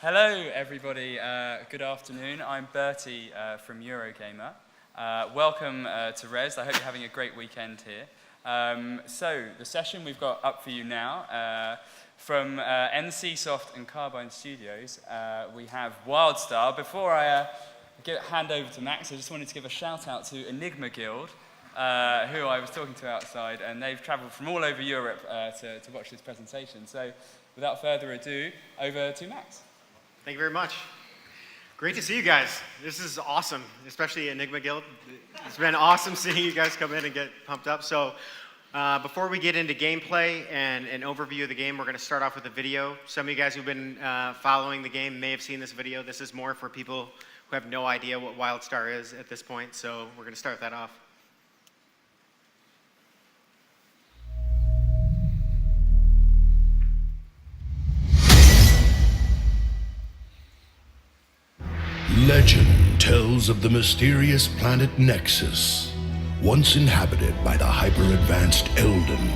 Hello, everybody. Good afternoon. I'm Bertie from Eurogamer. Welcome to Rezzed. I hope you're having a great weekend here. So, the session we've got up for you now, from NCSoft and Carbine Studios, we have WildStar. Before I hand over to Max, I just wanted to give a shout out to Enigma Guild, who I was talking to outside, and they've traveled from all over Europe to watch this presentation. So, without further ado, over to Max. Thank you very much. Great to see you guys. This is awesome, especially Enigma Guild. It's been awesome seeing you guys come in and get pumped up. So before we get into gameplay and an overview of the game, we're going to start off with a video. Some of you guys who've been following the game may have seen this video. This is more for people who have no idea what WildStar is at this point, so we're going to start that off. Legend tells of the mysterious planet Nexus, once inhabited by the hyper-advanced Elden,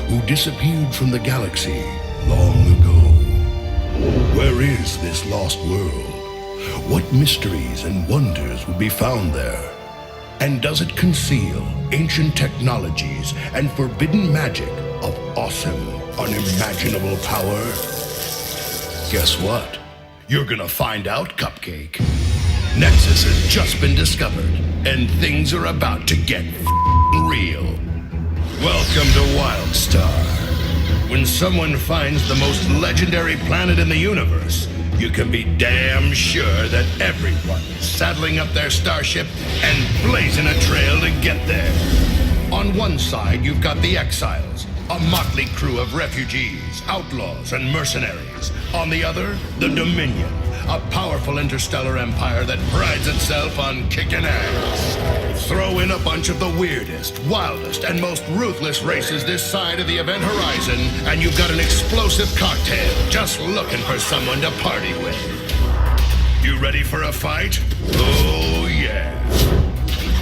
who disappeared from the galaxy long ago. Where is this lost world? What mysteries and wonders would be found there? And does it conceal ancient technologies and forbidden magic of awesome, unimaginable power? Guess what? You're gonna find out, Cupcake. Nexus has just been discovered, and things are about to get real. Welcome to WildStar. When someone finds the most legendary planet in the universe, you can be damn sure that everyone's saddling up their starship and blazing a trail to get there. On one side, you've got the Exiles, a motley crew of refugees, outlaws, and mercenaries. On the other, the Dominion, a powerful interstellar empire that prides itself on kicking ass. Throw in a bunch of the weirdest, wildest, and most ruthless races this side of the event horizon, and you've got an explosive cocktail just looking for someone to party with. You ready for a fight? Oh, yeah.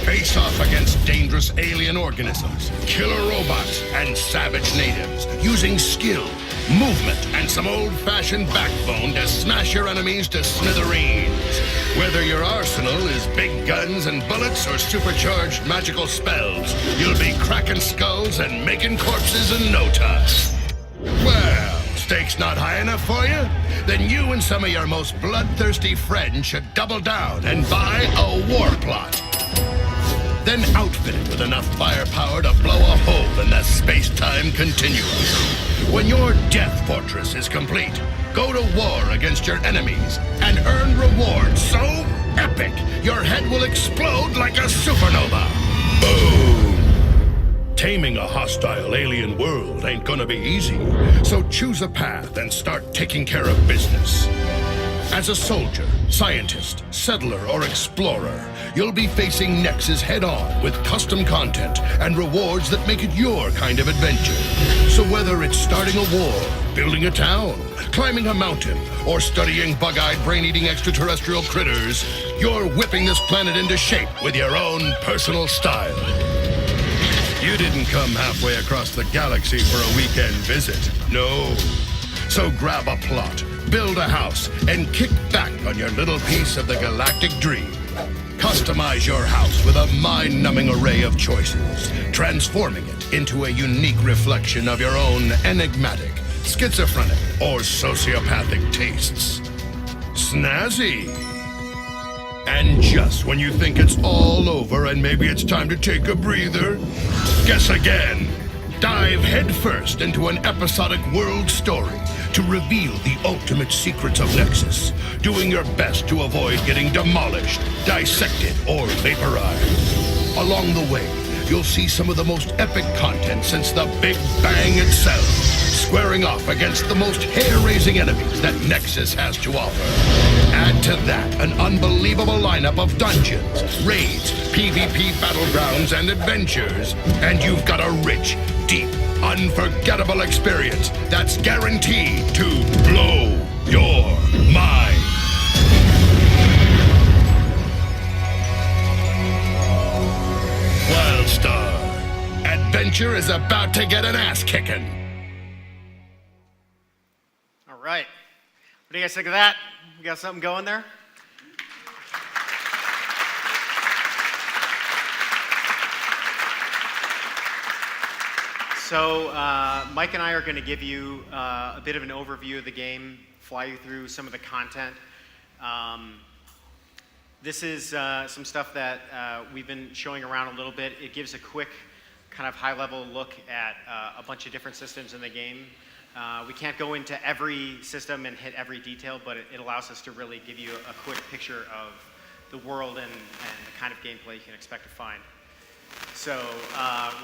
Face off against dangerous alien organisms, killer robots, and savage natives, using skill, movement, and some old-fashioned backbone to smash your enemies to smithereens. Whether your arsenal is big guns and bullets or supercharged magical spells, you'll be cracking skulls and making corpses in no time. Well, stakes not high enough for you? Then you and some of your most bloodthirsty friends should double down and buy a war plot. Then outfit it with enough firepower to blow a hole in the space-time continuum. When your death fortress is complete, go to war against your enemies and earn rewards so epic your head will explode like a supernova. Boom! Taming a hostile alien world ain't gonna be easy, so choose a path and start taking care of business. As a soldier, scientist, settler, or explorer, you'll be facing Nexus head-on with custom content and rewards that make it your kind of adventure. So whether it's starting a war, building a town, climbing a mountain, or studying bug-eyed, brain-eating extraterrestrial critters, you're whipping this planet into shape with your own personal style. You didn't come halfway across the galaxy for a weekend visit, no. So grab a plot, build a house, and kick back on your little piece of the galactic dream. Customize your house with a mind-numbing array of choices, transforming it into a unique reflection of your own enigmatic, schizophrenic, or sociopathic tastes. Snazzy! And just when you think it's all over and maybe it's time to take a breather, guess again. Dive headfirst into an episodic world story to reveal the ultimate secrets of Nexus, doing your best to avoid getting demolished, dissected, or vaporized. Along the way, you'll see some of the most epic content since the Big Bang itself, squaring off against the most hair-raising enemies that Nexus has to offer. Add to that an unbelievable lineup of dungeons, raids, PvP battlegrounds, and adventures, and you've got a rich, deep, unforgettable experience that's guaranteed to blow your mind. WildStar. Adventure is about to get an ass-kicking. All right. What do you guys think of that? You got something going there? So Mike and I are going to give you a bit of an overview of the game, fly you through some of the content. This is some stuff that we've been showing around a little bit. It gives a quick kind of high-level look at a bunch of different systems in the game. We can't go into every system and hit every detail, but it allows us to really give you a quick picture of the world and the kind of gameplay you can expect to find. So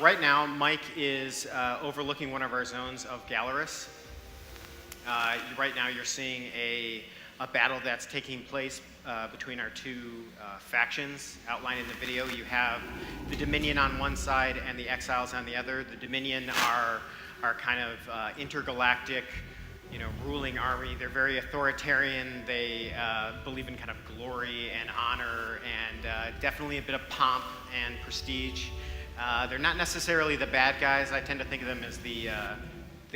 right now, Mike is overlooking one of our zones of Gallerus. Right now, you're seeing a battle that's taking place between our two factions outlined in the video. You have the Dominion on one side and the Exiles on the other. The Dominion are kind of intergalactic, ruling army. They're very authoritarian. They believe in kind of glory and honor and definitely a bit of pomp and prestige. They're not necessarily the bad guys. I tend to think of them as the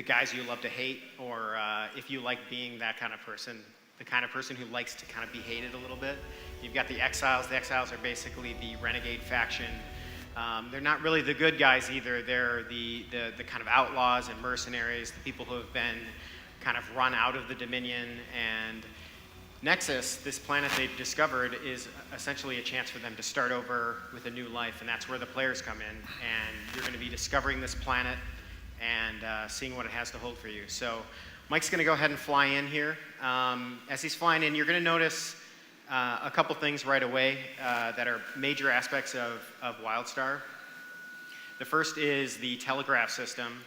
guys you love to hate, or if you like being that kind of person, the kind of person who likes to kind of be hated a little bit. You've got the Exiles. The Exiles are basically the renegade faction. They're not really the good guys either. They're the kind of outlaws and mercenaries, the people who have been kind of run out of the Dominion. And Nexus, this planet they've discovered, is essentially a chance for them to start over with a new life, and that's where the players come in. And you're going to be discovering this planet and seeing what it has to hold for you. So Mike's going to go ahead and fly in here. As he's flying in, you're going to notice a couple things right away that are major aspects of WildStar. The first is the telegraph system.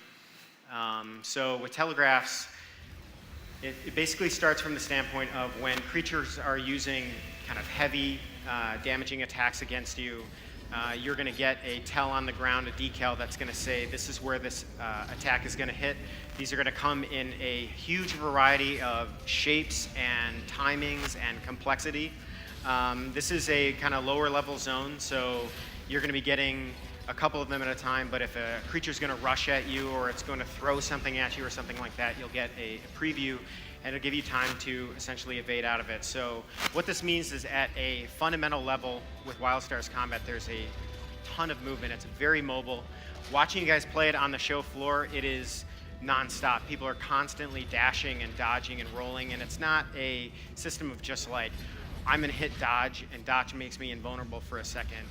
So with telegraphs, it basically starts from the standpoint of when creatures are using kind of heavy, damaging attacks against you, you're going to get a tell on the ground, a decal that's going to say this is where this attack is going to hit. These are going to come in a huge variety of shapes and timings and complexity. This is a kind of lower level zone, so you're going to be getting a couple of them at a time, but if a creature's going to rush at you or it's going to throw something at you or something like that, you'll get a preview, and it'll give you time to essentially evade out of it. So what this means is at a fundamental level with WildStar's combat, there's a ton of movement. It's very mobile. Watching you guys play it on the show floor, it is nonstop. People are constantly dashing and dodging and rolling, and it's not a system of just like, I'm going to hit dodge, and dodge makes me invulnerable for a second.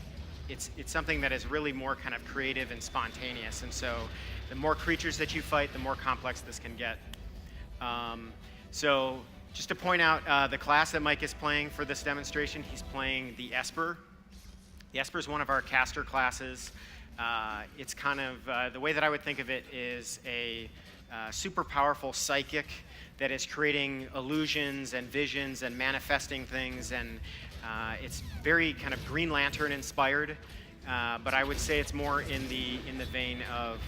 It's something that is really more kind of creative and spontaneous, and so the more creatures that you fight, the more complex this can get. So just to point out the class that Mike is playing for this demonstration, he's playing the Esper. The Esper is one of our caster classes. It's kind of, the way that I would think of it is a super powerful psychic that is creating illusions and visions and manifesting things, and it's very kind of Green Lantern inspired, but I would say it's more in the vein of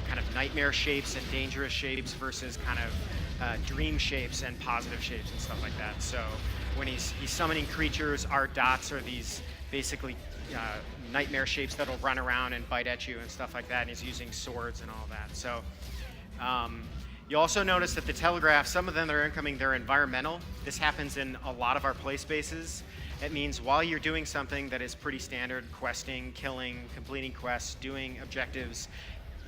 kind of nightmare shapes and dangerous shapes versus kind of dream shapes and positive shapes and stuff like that. So when he's summoning creatures, our dots are these basically nightmare shapes that'll run around and bite at you and stuff like that, and he's using swords and all that. So you also notice that the telegraphs, some of them that are incoming, they're environmental. This happens in a lot of our play spaces. It means while you're doing something that is pretty standard, questing, killing, completing quests, doing objectives,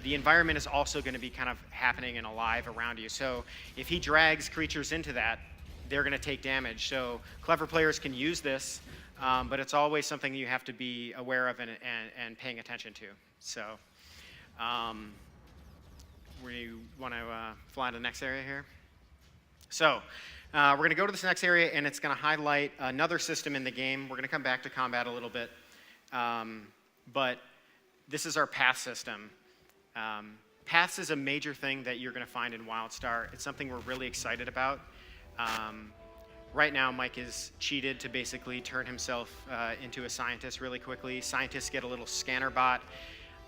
the environment is also going to be kind of happening and alive around you. So if he drags creatures into that, they're going to take damage. So clever players can use this, but it's always something you have to be aware of and paying attention to. So we want to fly to the next area here. So we're going to go to this next area, and it's going to highlight another system in the game. We're going to come back to combat a little bit. But this is our path system. Paths is a major thing that you're going to find in WildStar. It's something we're really excited about. Right now, Mike is cheated to basically turn himself into a scientist really quickly. Scientists get a little scanner bot,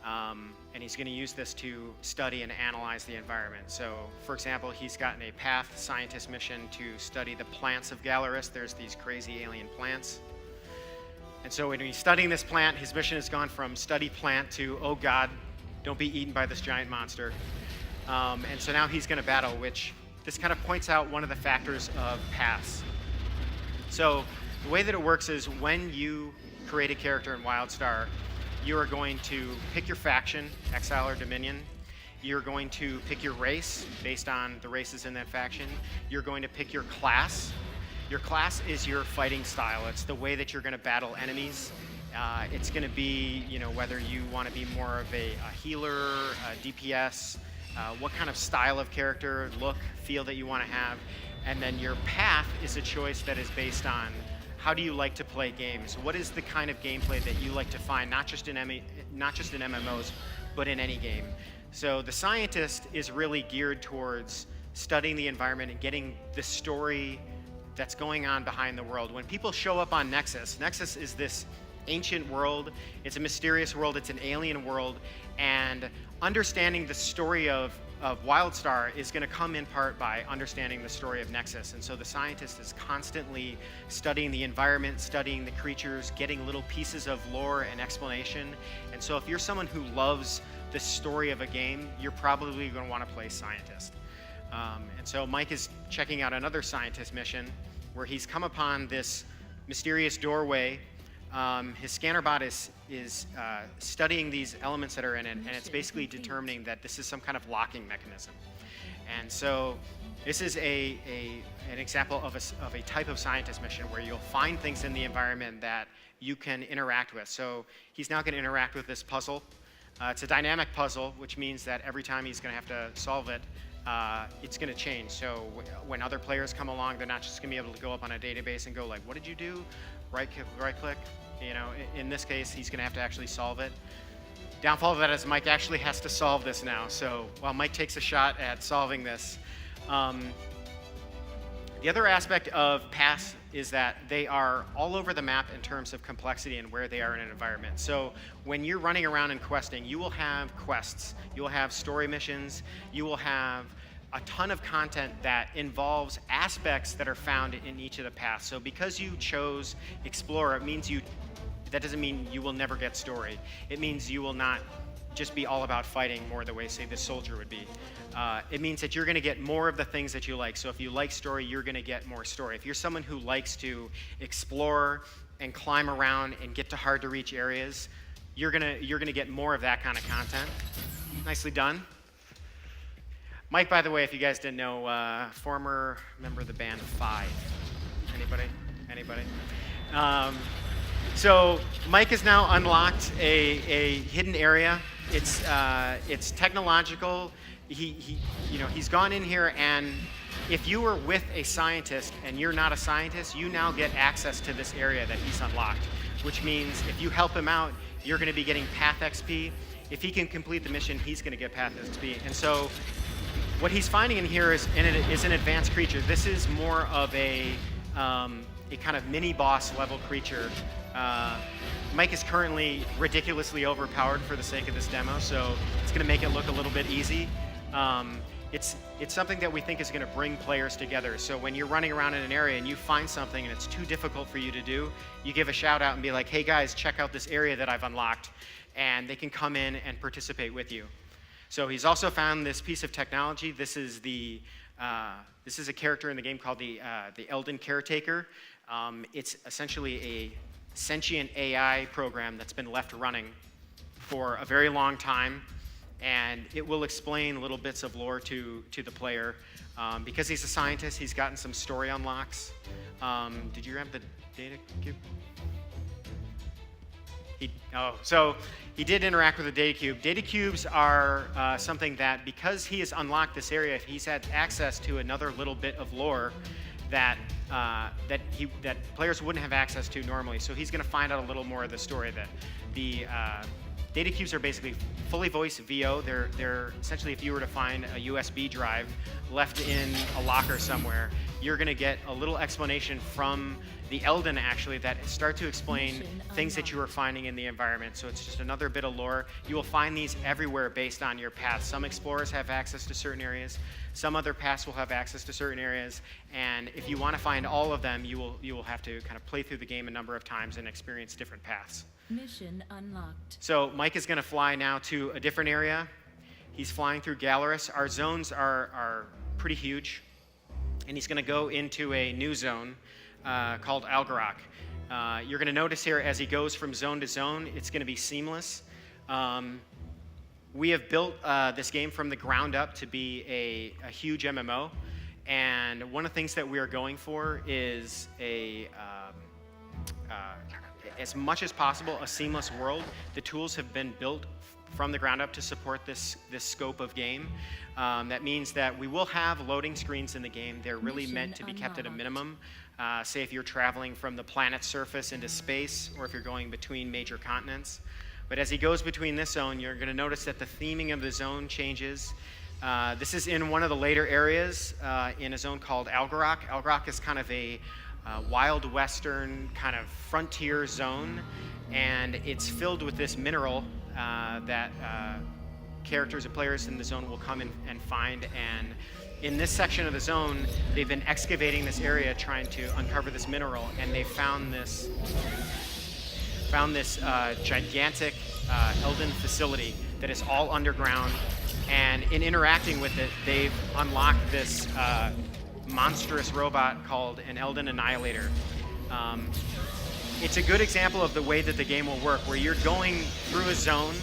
and he's going to use this to study and analyze the environment. So, for example, he's gotten a path scientist mission to study the plants of Gallerus. There's these crazy alien plants. And so when he's studying this plant, his mission has gone from study plant to, oh God, don't be eaten by this giant monster. And so now he's going to battle, which this kind of points out one of the factors of paths. So the way that it works is when you create a character in WildStar, you are going to pick your faction, Exile or Dominion. You're going to pick your race based on the races in that faction. You're going to pick your class. Your class is your fighting style. It's the way that you're going to battle enemies. It's going to be, whether you want to be more of a healer, a DPS, what kind of style of character, look, feel that you want to have. And then your path is a choice that is based on how do you like to play games? What is the kind of gameplay that you like to find, not just in MMOs, but in any game? So the scientist is really geared towards studying the environment and getting the story that's going on behind the world. When people show up on Nexus, Nexus is this ancient world. It's a mysterious world. It's an alien world. And understanding the story of WildStar is going to come in part by understanding the story of Nexus. And so the scientist is constantly studying the environment, studying the creatures, getting little pieces of lore and explanation. And so if you're someone who loves the story of a game, you're probably going to want to play scientist. And so Mike is checking out another scientist mission where he's come upon this mysterious doorway. His scanner bot is studying these elements that are in it, and it's basically determining that this is some kind of locking mechanism. And so this is an example of a type of scientist mission where you'll find things in the environment that you can interact with. So he's now going to interact with this puzzle. It's a dynamic puzzle, which means that every time he's going to have to solve it, it's going to change. So when other players come along, they're not just going to be able to go up on a database and go like, what did you do? Right click. In this case, he's going to have to actually solve it. Downfall of that is Mike actually has to solve this now. So while Mike takes a shot at solving this, the other aspect of paths is that they are all over the map in terms of complexity and where they are in an environment. So when you're running around and questing, you will have quests, you will have story missions, you will have a ton of content that involves aspects that are found in each of the paths. So because you chose Explorer, that doesn't mean you will never get story. It means you will not just be all about fighting more the way, say, the soldier would be. It means that you're going to get more of the things that you like. So if you like story, you're going to get more story. If you're someone who likes to explore and climb around and get to hard-to-reach areas, you're gonna get more of that kind of content. Nicely done. Mike, by the way, if you guys didn't know, former member of the band Five. Anybody? So Mike has now unlocked a hidden area. It's technological. He's gone in here, and if you were with a scientist and you're not a scientist, you now get access to this area that he's unlocked, which means if you help him out, you're going to be getting Path XP. If he can complete the mission, he's going to get Path XP. And so what he's finding in here is an advanced creature. This is more of a kind of mini-boss level creature. Mike is currently ridiculously overpowered for the sake of this demo, so it's going to make it look a little bit easy. It's something that we think is going to bring players together. So when you're running around in an area and you find something and it's too difficult for you to do, you give a shout out and be like, hey guys, check out this area that I've unlocked, and they can come in and participate with you. So he's also found this piece of technology. This is a character in the game called the Elden Caretaker. It's essentially a sentient AI program that's been left running for a very long time, and it will explain little bits of lore to the player. Because he's a scientist, he's gotten some story unlocks. Did you grab the data cube? So he did interact with the data cube. Data cubes are something that, because he has unlocked this area, he's had access to another little bit of lore that players wouldn't have access to normally. So he's going to find out a little more of the story. That the data cubes are basically fully voiced VO. They're essentially, if you were to find a USB drive left in a locker somewhere, you're going to get a little explanation from the Elden, actually, that start to explain things that you are finding in the environment. So it's just another bit of lore. You will find these everywhere based on your path. Some explorers have access to certain areas. Some other paths will have access to certain areas. And if you want to find all of them, you will have to kind of play through the game a number of times and experience different paths. Mission unlocked. So Mike is going to fly now to a different area. He's flying through Gallerus. Our zones are pretty huge. and he's going to go into a new zone called Algarok. You're going to notice here as he goes from zone to zone, it's going to be seamless. We have built this game from the ground up to be a huge MMO, and one of the things that we are going for is as much as possible, a seamless world. The tools have been built from the ground up to support this scope of game. That means that we will have loading screens in the game. They're really meant to be kept at a minimum. Say if you're traveling from the planet's surface into space, or if you're going between major continents. But as he goes between this zone, you're going to notice that the theming of the zone changes. This is in one of the later areas in a zone called Algarok. Algarok is kind of a wild western kind of frontier zone, and it's filled with this mineral that characters and players in the zone will come and find. And in this section of the zone, they've been excavating this area trying to uncover this mineral, and they found this gigantic Elden facility that is all underground. And in interacting with it, they've unlocked this monstrous robot called an Elden Annihilator. It's a good example of the way that the game will work, where you're going through a zone,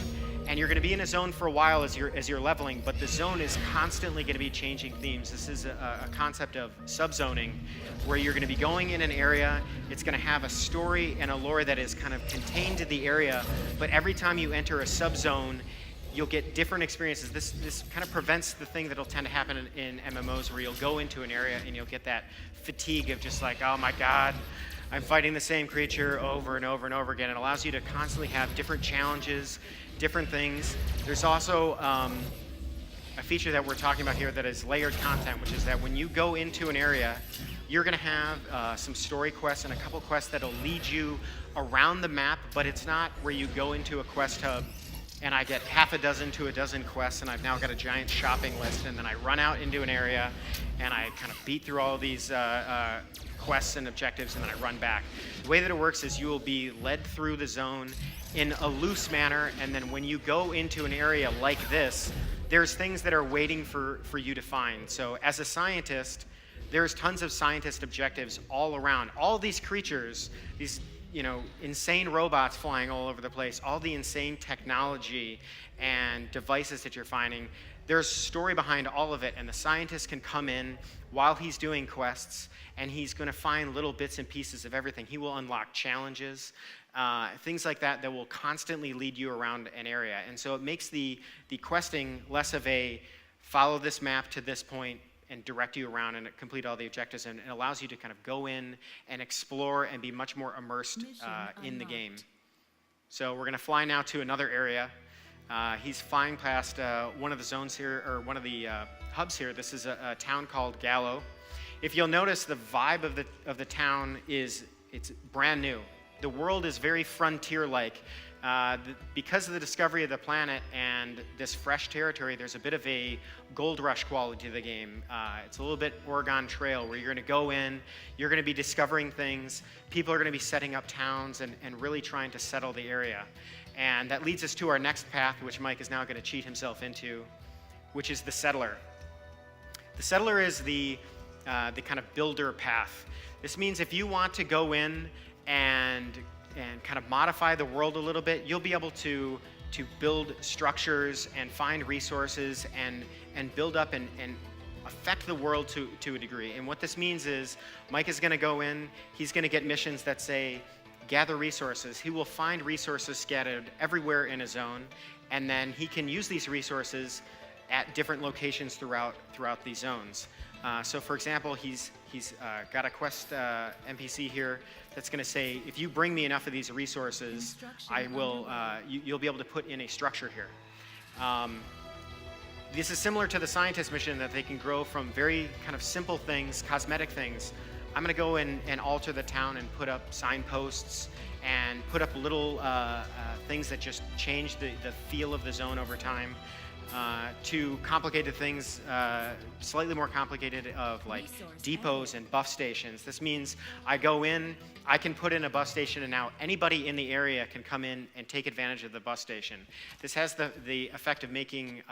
and you're going to be in a zone for a while as you're leveling, but the zone is constantly going to be changing themes. This is a concept of subzoning, where you're going to be going in an area. It's going to have a story and a lore that is kind of contained to the area, but every time you enter a subzone, you'll get different experiences. This kind of prevents the thing that'll tend to happen in MMOs, where you'll go into an area and you'll get that fatigue of just like, oh my God, I'm fighting the same creature over and over and over again. It allows you to constantly have different challenges, different things. There's also a feature that we're talking about here that is layered content, which is that when you go into an area, you're going to have some story quests and a couple quests that'll lead you around the map, but it's not where you go into a quest hub and I get half a dozen to a dozen quests, and I've now got a giant shopping list, and then I run out into an area and I kind of beat through all these quests and objectives, and then I run back. The way that it works is you will be led through the zone in a loose manner, and then when you go into an area like this, there's things that are waiting for you to find. So as a scientist, there's tons of scientist objectives all around. All these creatures, these insane robots flying all over the place, all the insane technology and devices that you're finding, there's story behind all of it, and the scientist can come in while he's doing quests, and he's going to find little bits and pieces of everything. He will unlock challenges, things like that will constantly lead you around an area. And so it makes the questing less of a follow this map to this point and direct you around and complete all the objectives, and it allows you to kind of go in and explore and be much more immersed in the game. So we're going to fly now to another area. He's flying past one of the zones here, or one of the hubs here. This is a town called Gallo. If you'll notice, the vibe of the town it's brand new. The world is very frontier-like. Because of the discovery of the planet and this fresh territory, there's a bit of a gold rush quality to the game. It's a little bit Oregon Trail, where you're going to go in, you're going to be discovering things, people are going to be setting up towns and really trying to settle the area. And that leads us to our next path, which Mike is now going to cheat himself into, which is the Settler. The Settler is the kind of builder path. This means if you want to go in and kind of modify the world a little bit, you'll be able to build structures and find resources and build up and affect the world to a degree. And what this means is Mike is going to go in, he's going to get missions that say gather resources. He will find resources scattered everywhere in a zone, and then he can use these resources at different locations throughout these zones. So for example, he's got a quest NPC here that's going to say, if you bring me enough of these resources, I will. You'll be able to put in a structure here. This is similar to the scientist mission, that they can grow from very kind of simple things, cosmetic things. I'm going to go in and alter the town and put up signposts and put up little things that just change the feel of the zone over time. to complicated things, slightly more complicated, of like depots and buff stations. This means I go in, I can put in a buff station, and now anybody in the area can come in and take advantage of the buff station. This has the effect of making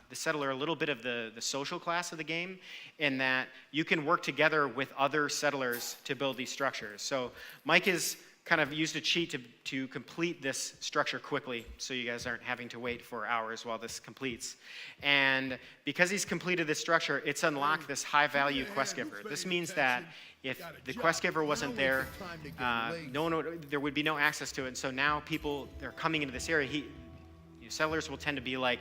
the settler a little bit of the social class of the game, in that you can work together with other settlers to build these structures. So Mike has kind of used a cheat to complete this structure quickly, so you guys aren't having to wait for hours while this completes. And because he's completed this structure, it's unlocked this high-value quest giver. This means that if the quest giver wasn't there, there would be no access to it. And so now people, they're coming into this area. Settlers will tend to be like,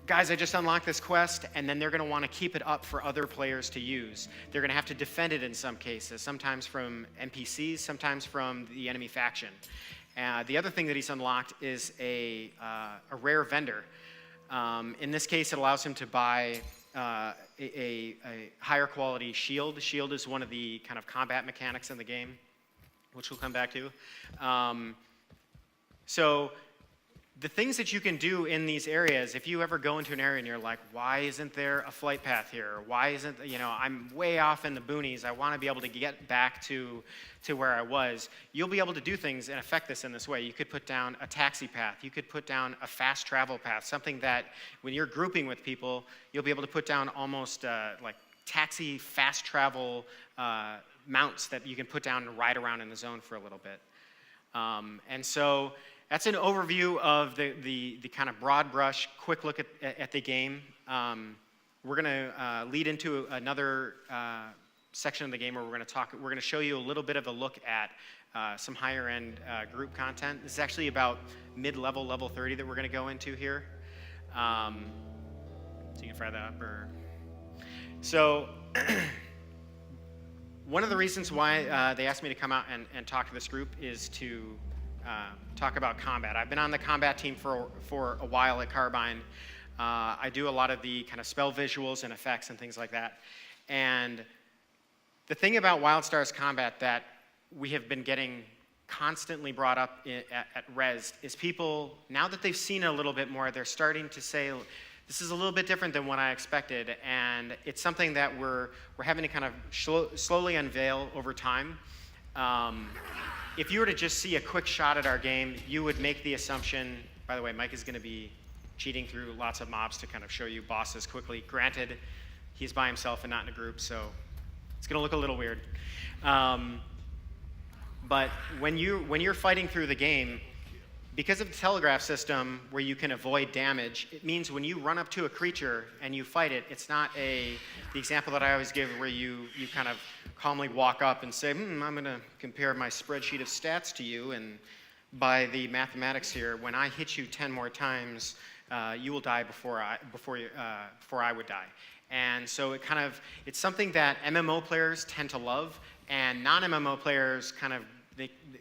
guys, I just unlocked this quest, and then they're going to want to keep it up for other players to use. They're going to have to defend it in some cases, sometimes from NPCs, sometimes from the enemy faction. The other thing that he's unlocked is a rare vendor. In this case, it allows him to buy a higher quality shield. Shield is one of the kind of combat mechanics in the game, which we'll come back to. So the things that you can do in these areas, if you ever go into an area and you're like, why isn't there a flight path here? Or why isn't, I'm way off in the boonies. I want to be able to get back to where I was. You'll be able to do things and affect this in this way. You could put down a taxi path. You could put down a fast travel path, something that when you're grouping with people, you'll be able to put down almost like taxi fast travel mounts that you can put down and ride around in the zone for a little bit. And so that's an overview of the kind of broad brush, quick look at the game. We're going to lead into another section of the game where we're going to show you a little bit of a look at some higher end group content. This is actually about mid-level, level 30 that we're going to go into here. So you can fire that up. So one of the reasons why they asked me to come out and talk to this group is to talk about combat. I've been on the combat team for a while at Carbine. I do a lot of the kind of spell visuals and effects and things like that. And the thing about WildStar's combat that we have been getting constantly brought up at Rezzed is people, now that they've seen a little bit more, they're starting to say, this is a little bit different than what I expected. And it's something that we're having to kind of slowly unveil over time. If you were to just see a quick shot at our game, you would make the assumption, by the way, Mike is going to be cheating through lots of mobs to kind of show you bosses quickly. Granted, he's by himself and not in a group, so it's going to look a little weird. But when you're fighting through the game, because of the telegraph system where you can avoid damage, it means when you run up to a creature and you fight it, it's not the example that I always give where you kind of calmly walk up and say, I'm going to compare my spreadsheet of stats to you, and by the mathematics here, when I hit you 10 more times, you will die before I would die. And so it's something that MMO players tend to love, and non-MMO players kind of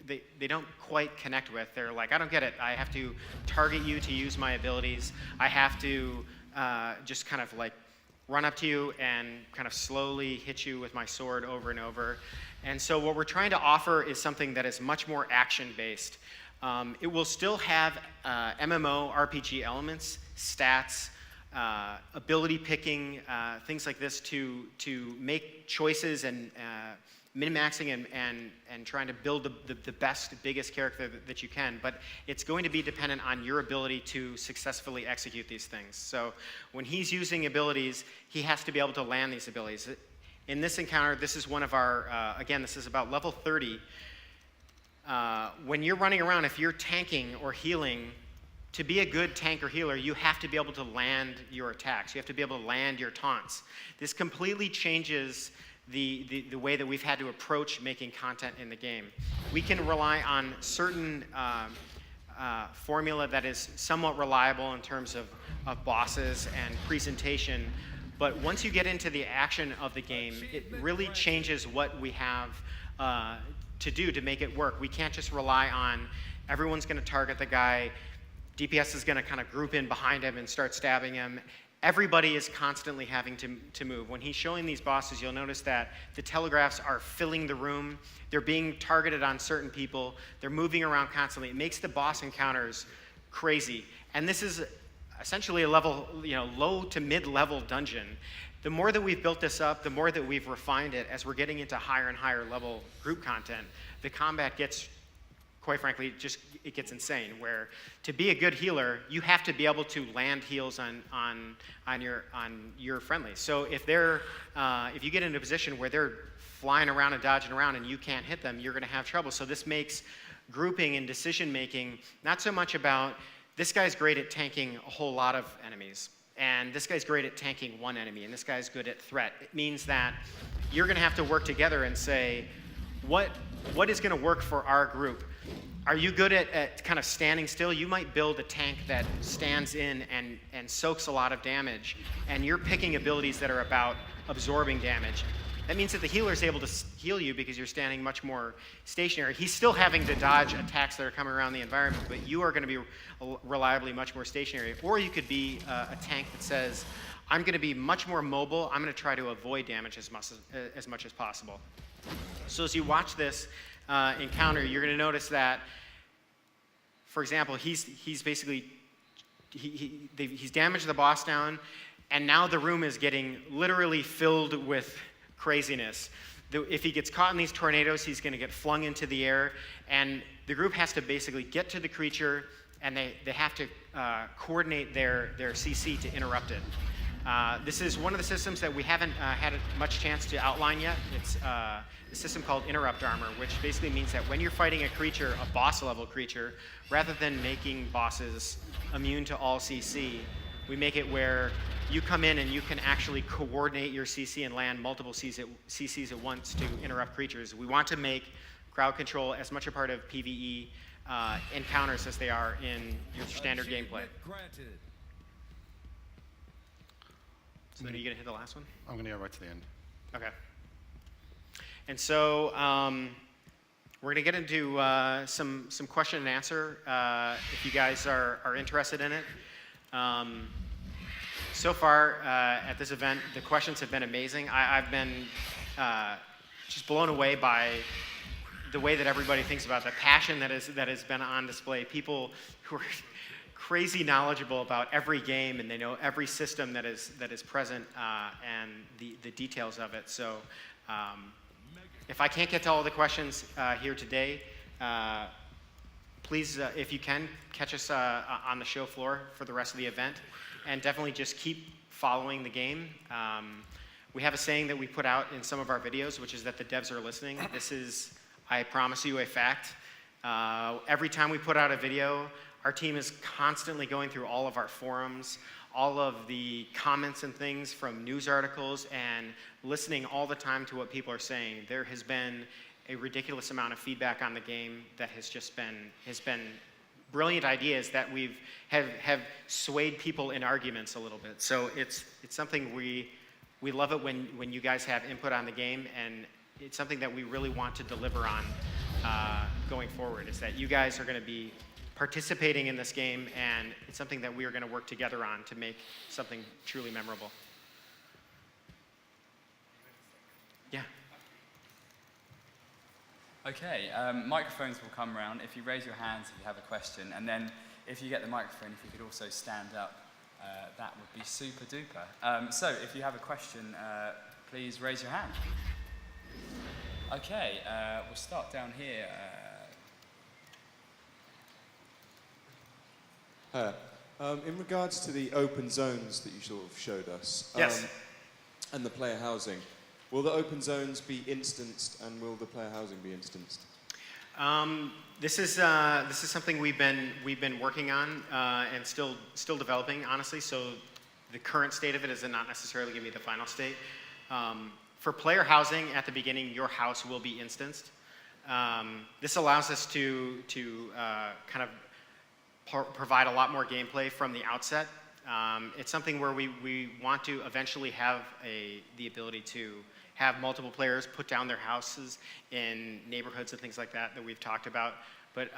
they don't quite connect with. They're like, I don't get it. I have to target you to use my abilities. I have to just kind of like run up to you and kind of slowly hit you with my sword over and over. And so what we're trying to offer is something that is much more action-based. It will still have MMO RPG elements, stats, ability picking, things like this to make choices and min-maxing and trying to build the best, biggest character that you can. But it's going to be dependent on your ability to successfully execute these things. So when he's using abilities, he has to be able to land these abilities. In this encounter, this is one of our, again, this is about level 30. When you're running around, if you're tanking or healing, to be a good tank or healer, you have to be able to land your attacks. You have to be able to land your taunts. This completely changes the way that we've had to approach making content in the game. We can rely on certain formula that is somewhat reliable in terms of bosses and presentation, but once you get into the action of the game, it really changes what we have to do to make it work. We can't just rely on everyone's going to target the guy, DPS is going to kind of group in behind him and start stabbing him. Everybody is constantly having to move. When he's showing these bosses, you'll notice that the telegraphs are filling the room. They're being targeted on certain people. They're moving around constantly. It makes the boss encounters crazy. And this is essentially a level, low to mid-level dungeon. The more that we've built this up, the more that we've refined it, as we're getting into higher and higher level group content, the combat gets, quite frankly, it gets insane, where to be a good healer, you have to be able to land heals on your friendlies. So if you get into a position where they're flying around and dodging around and you can't hit them, you're going to have trouble. So this makes grouping and decision making not so much about this guy's great at tanking a whole lot of enemies, and this guy's great at tanking one enemy, and this guy's good at threat. It means that you're going to have to work together and say, what is going to work for our group? Are you good at kind of standing still? You might build a tank that stands in and soaks a lot of damage, and you're picking abilities that are about absorbing damage. That means that the healer is able to heal you because you're standing much more stationary. He's still having to dodge attacks that are coming around the environment, but you are going to be reliably much more stationary. Or you could be a tank that says, I'm going to be much more mobile. I'm going to try to avoid damage as much as possible. So as you watch this encounter, you're going to notice that, for example, he's basically he's damaged the boss down, and now the room is getting literally filled with craziness. If he gets caught in these tornadoes, he's going to get flung into the air, and the group has to basically get to the creature, and they have to coordinate their CC to interrupt it. This is one of the systems that we haven't had much chance to outline yet. It's a system called Interrupt Armor, which basically means that when you're fighting a creature, a boss-level creature, rather than making bosses immune to all CC, we make it where you come in and you can actually coordinate your CC and land multiple CCs at once to interrupt creatures. We want to make crowd control as much a part of PvE encounters as they are in your standard gameplay. So are you going to hit the last one? I'm going to go right to the end. Okay. And so we're going to get into some question and answer if you guys are interested in it. So far at this event, the questions have been amazing. I've been just blown away by the way that everybody thinks about the passion that has been on display. People who are crazy knowledgeable about every game, and they know every system that is present and the details of it. So if I can't get to all the questions here today, please, if you can, catch us on the show floor for the rest of the event, and definitely just keep following the game. We have a saying that we put out in some of our videos, which is that the devs are listening. This is, I promise you, a fact. Every time we put out a video, our team is constantly going through all of our forums, all of the comments and things from news articles, and listening all the time to what people are saying. There has been a ridiculous amount of feedback on the game that has been brilliant ideas that have swayed people in arguments a little bit. So it's something we love it when you guys have input on the game, and it's something that we really want to deliver on going forward, is that you guys are going to be participating in this game, and it's something that we are going to work together on to make something truly memorable. Yeah. Okay, microphones will come around. If you raise your hands if you have a question, and then if you get the microphone, if you could also stand up, that would be super duper. So if you have a question, please raise your hand. Okay, we'll start down here. In regards to the open zones that you sort of showed us, Yes. And the player housing, will the open zones be instanced, and will the player housing be instanced? This is something we've been working on and still developing, honestly. So the current state of it is not necessarily going to be the final state. For player housing, at the beginning, your house will be instanced. This allows us to kind of provide a lot more gameplay from the outset. It's something where we want to eventually have the ability to have multiple players put down their houses in neighborhoods and things like that we've talked about. But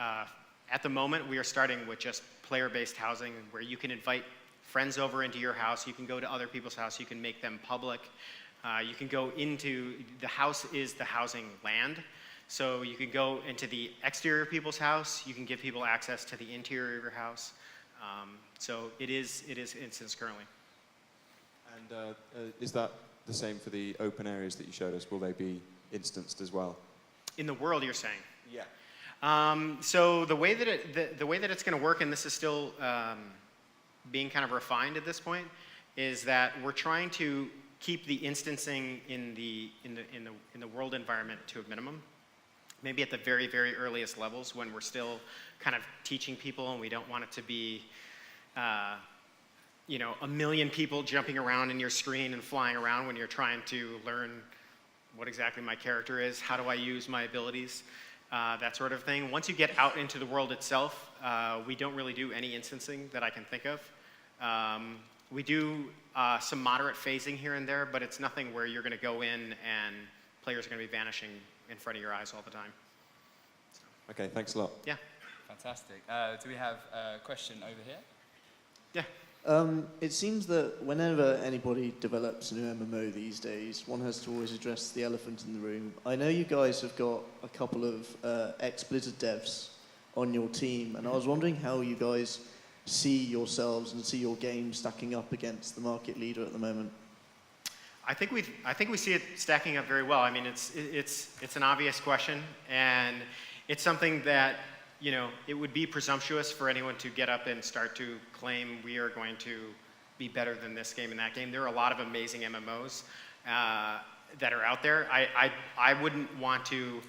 at the moment, we are starting with just player-based housing, where you can invite friends over into your house. You can go to other people's house. You can make them public. You can go into the house is the housing land. So you can go into the exterior of people's house. You can give people access to the interior of your house. So it is instanced currently. And is that the same for the open areas that you showed us? Will they be instanced as well? In the world, you're saying? Yeah. So the way that it's going to work, and this is still being kind of refined at this point, is that we're trying to keep the instancing in the world environment to a minimum. Maybe at the very, very earliest levels when we're still kind of teaching people and we don't want it to be, a million people jumping around in your screen and flying around when you're trying to learn what exactly my character is, how do I use my abilities, that sort of thing. Once you get out into the world itself, we don't really do any instancing that I can think of. We do some moderate phasing here and there, but it's nothing where you're going to go in and players are going to be vanishing in front of your eyes all the time. So. Okay, thanks a lot. Yeah. Fantastic. Do we have a question over here? Yeah. It seems that whenever anybody develops a new MMO these days, one has to always address the elephant in the room. I know you guys have got a couple of ex-Blizzard devs on your team, and I was wondering how you guys see yourselves and see your game stacking up against the market leader at the moment. I think we see it stacking up very well. I mean, it's an obvious question, and it's something that, it would be presumptuous for anyone to get up and start to claim we are going to be better than this game and that game. There are a lot of amazing MMOs that are out there. I wouldn't want to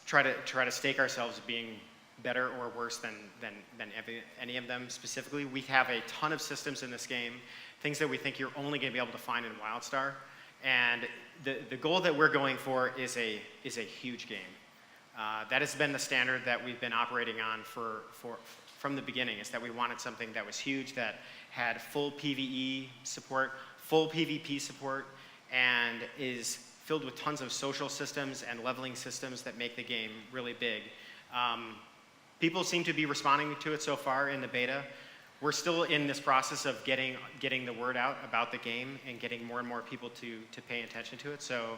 try to stake ourselves being better or worse than any of them specifically. We have a ton of systems in this game, things that we think you're only going to be able to find in WildStar, and the goal that we're going for is a huge game. That has been the standard that we've been operating on from the beginning, is that we wanted something that was huge, that had full PvE support, full PvP support, and is filled with tons of social systems and leveling systems that make the game really big. People seem to be responding to it so far in the beta. We're still in this process of getting the word out about the game and getting more and more people to pay attention to it. So,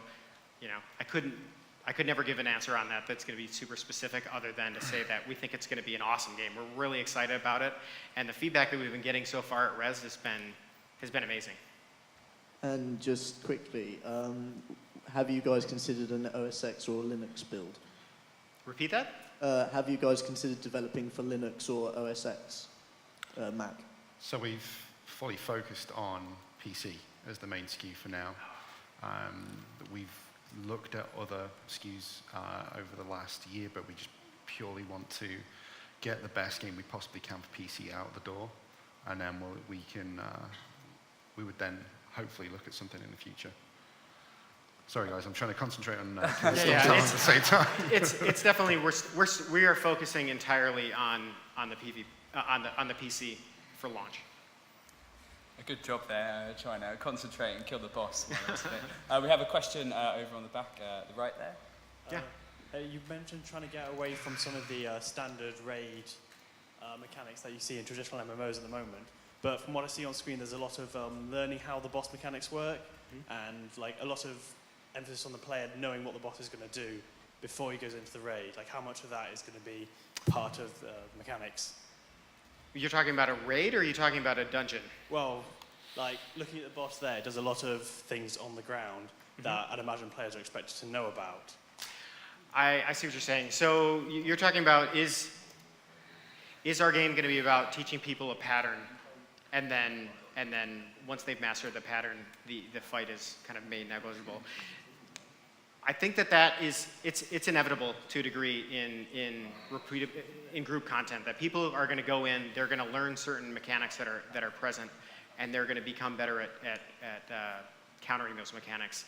I could never give an answer on that that's going to be super specific, other than to say that we think it's going to be an awesome game. We're really excited about it, and the feedback that we've been getting so far at Rezzed has been amazing. And just quickly, have you guys considered an OS X or Linux build? Repeat that? Have you guys considered developing for Linux or OS X, Mac? So we've fully focused on PC as the main SKU for now. We've looked at other SKUs over the last year, but we just purely want to get the best game we possibly can for PC out the door, and then we would then hopefully look at something in the future. Sorry guys, I'm trying to concentrate on at the same time. It's definitely we are focusing entirely on the PC for launch. A good job there, trying to concentrate and kill the boss. We have a question over on the back, the right there. Yeah. You mentioned trying to get away from some of the standard raid mechanics that you see in traditional MMOs at the moment. But from what I see on screen, there's a lot of learning how the boss mechanics work, and a lot of emphasis on the player knowing what the boss is going to do before he goes into the raid. How much of that is going to be part of mechanics? You're talking about a raid, or are you talking about a dungeon? Well, looking at the boss there, it does a lot of things on the ground that I'd imagine players are expected to know about. I see what you're saying. So you're talking about, is our game going to be about teaching people a pattern, and then once they've mastered the pattern, the fight is kind of made negligible? I think that it's inevitable to a degree in group content, that people are going to go in, they're going to learn certain mechanics that are present, and they're going to become better at countering those mechanics.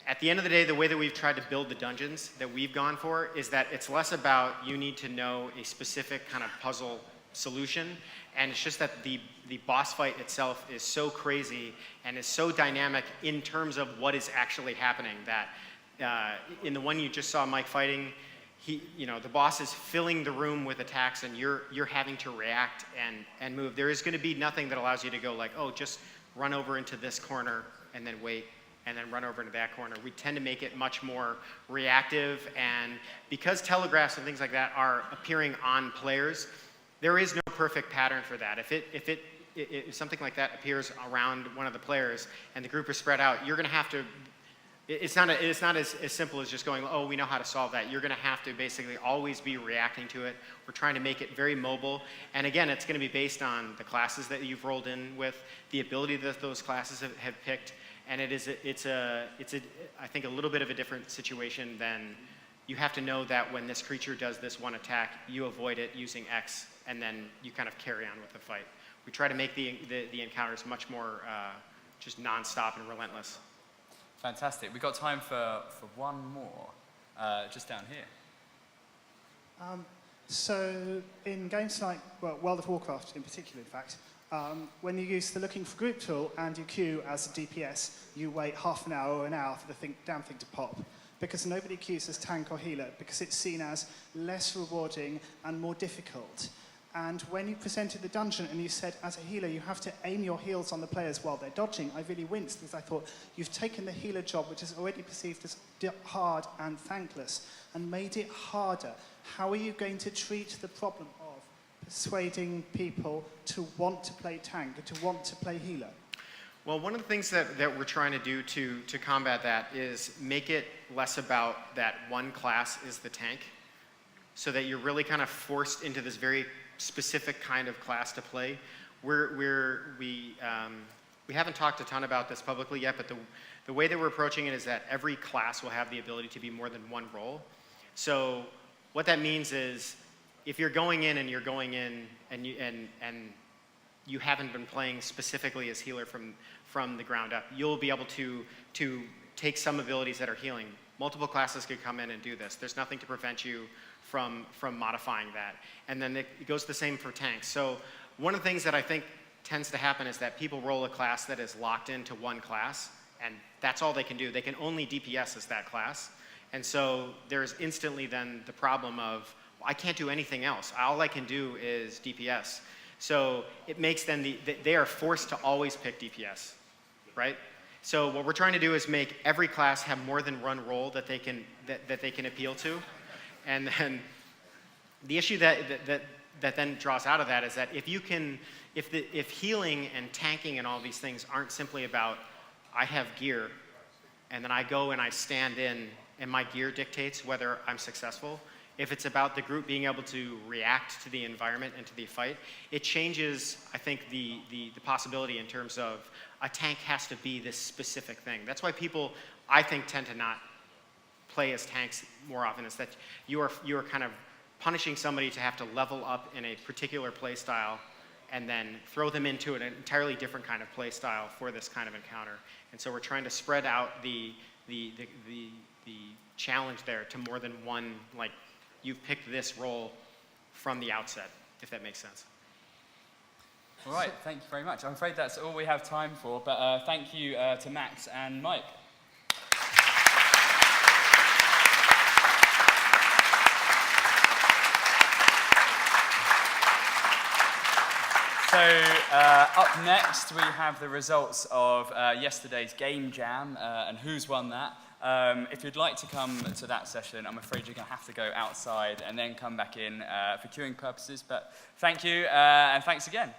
At the end of the day, the way that we've tried to build the dungeons that we've gone for is that it's less about you need to know a specific kind of puzzle solution, and it's just that the boss fight itself is so crazy and is so dynamic in terms of what is actually happening, that in the one you just saw Mike fighting, the boss is filling the room with attacks, and you're having to react and move. There is going to be nothing that allows you to go just run over into this corner and then wait, and then run over into that corner. We tend to make it much more reactive, and because telegraphs and things like that are appearing on players, there is no perfect pattern for that. If something like that appears around one of the players and the group is spread out, you're going to have to. It's not as simple as just going, oh, we know how to solve that. You're going to have to basically always be reacting to it. We're trying to make it very mobile. And again, it's going to be based on the classes that you've rolled in with, the ability that those classes have picked. And it's I think, a little bit of a different situation than you have to know that when this creature does this one attack, you avoid it using X, and then you kind of carry on with the fight. We try to make the encounters much more just nonstop and relentless. Fantastic. We've got time for one more, just down here. So in games like, well, World of Warcraft in particular, in fact, when you use the looking for group tool and you queue as a DPS, you wait half an hour or an hour for the damn thing to pop. Because nobody queues as tank or healer, because it's seen as less rewarding and more difficult. And when you presented the dungeon and you said, as a healer, you have to aim your heals on the players while they're dodging, I really winced because I thought, you've taken the healer job, which is already perceived as hard and thankless, and made it harder. How are you going to treat the problem of persuading people to want to play tank and to want to play healer? Well, one of the things that we're trying to do to combat that is make it less about that one class is the tank, so that you're really kind of forced into this very specific kind of class to play. We haven't talked a ton about this publicly yet, but the way that we're approaching it is that every class will have the ability to be more than one role. So what that means is, if you're going in and you haven't been playing specifically as healer from the ground up, you'll be able to take some abilities that are healing. Multiple classes could come in and do this. There's nothing to prevent you from modifying that. And then it goes the same for tanks. So one of the things that I think tends to happen is that people roll a class that is locked into one class, and that's all they can do. They can only DPS as that class. And so there's instantly then the problem of, well, I can't do anything else. All I can do is DPS. So it makes them, they are forced to always pick DPS, right? So what we're trying to do is make every class have more than one role that they can appeal to. And then the issue that then draws out of that is that if healing and tanking and all these things aren't simply about, I have gear, and then I go and I stand in, and my gear dictates whether I'm successful. If it's about the group being able to react to the environment and to the fight, it changes, I think, the possibility in terms of a tank has to be this specific thing. That's why people, I think, tend to not play as tanks more often, is that you are kind of punishing somebody to have to level up in a particular play style and then throw them into an entirely different kind of play style for this kind of encounter. And so we're trying to spread out the challenge there to more than one, like, you've picked this role from the outset, if that makes sense. All right, thank you very much. I'm afraid that's all we have time for, but thank you to Max and Mike. So up next, we have the results of yesterday's game jam and who's won that. If you'd like to come to that session, I'm afraid you're going to have to go outside and then come back in for queuing purposes. But thank you, and thanks again.